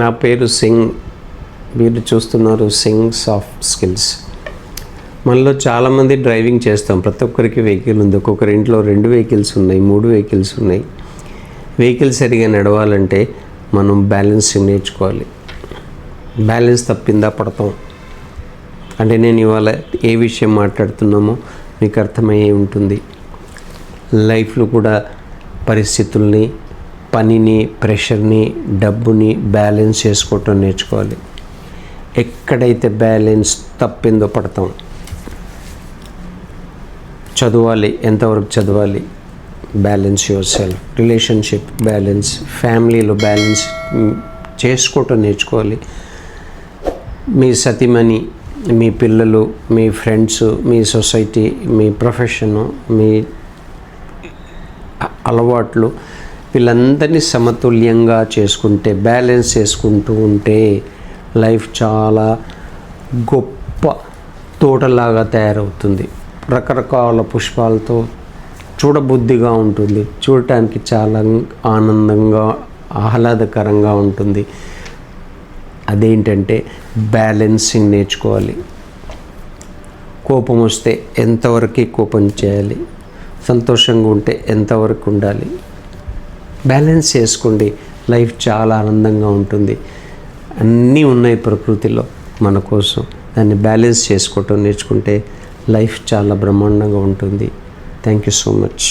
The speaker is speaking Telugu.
నా పేరు సింగ్. మీరు చూస్తున్నారు సింగ్ సాఫ్ట్ స్కిల్స్. మనలో చాలామంది డ్రైవింగ్ చేస్తాం. ప్రతి ఒక్కరికి వెహికల్ ఉంది. ఒక్కొక్కరి ఇంట్లో 2 వెహికల్స్ ఉన్నాయి, 3 వెహికల్స్ ఉన్నాయి. వెహికల్ సరిగా నడవాలంటే మనం బ్యాలెన్సింగ్ నేర్చుకోవాలి. బ్యాలెన్స్ తప్పిందా పడతాం. అంటే నేను ఇవాళ ఏ విషయం మాట్లాడుతున్నామో మీకు అర్థమయ్యే ఉంటుంది. లైఫ్లో కూడా పరిస్థితుల్ని, పనిని, ప్రెషర్ని, డబ్బుని బ్యాలెన్స్ చేసుకోవటం నేర్చుకోవాలి. ఎక్కడైతే బ్యాలెన్స్ తప్పిందో పడతాం. చదవాలి, ఎంతవరకు చదవాలి, balance your self. Relationship balance, ఫ్యామిలీలో బ్యాలెన్స్ చేసుకోవటం నేర్చుకోవాలి. మీ సతీమణి, మీ పిల్లలు, మీ ఫ్రెండ్స్, మీ సొసైటీ, మీ ప్రొఫెషను, మీ అలవాట్లు, వీళ్ళందరినీ సమతుల్యంగా చేసుకుంటే, బ్యాలెన్స్ చేసుకుంటూ ఉంటే లైఫ్ చాలా గొప్ప తోటలాగా తయారవుతుంది. రకరకాల పుష్పాలతో చూడబుద్ధిగా ఉంటుంది. చూడటానికి చాలా ఆనందంగా, ఆహ్లాదకరంగా ఉంటుంది. అదేంటంటే బ్యాలెన్సింగ్ నేర్చుకోవాలి. కోపం వస్తే ఎంతవరకు కోపం చేయాలి, సంతోషంగా ఉంటే ఎంతవరకు ఉండాలి, బ్యాలెన్స్ చేసుకోండి. లైఫ్ చాలా ఆనందంగా ఉంటుంది. అన్నీ ఉన్నాయి ప్రకృతిలో మన కోసం. దాన్ని బ్యాలెన్స్ చేసుకోవటం నేర్చుకుంటే లైఫ్ చాలా బ్రహ్మాండంగా ఉంటుంది. Thank you so much.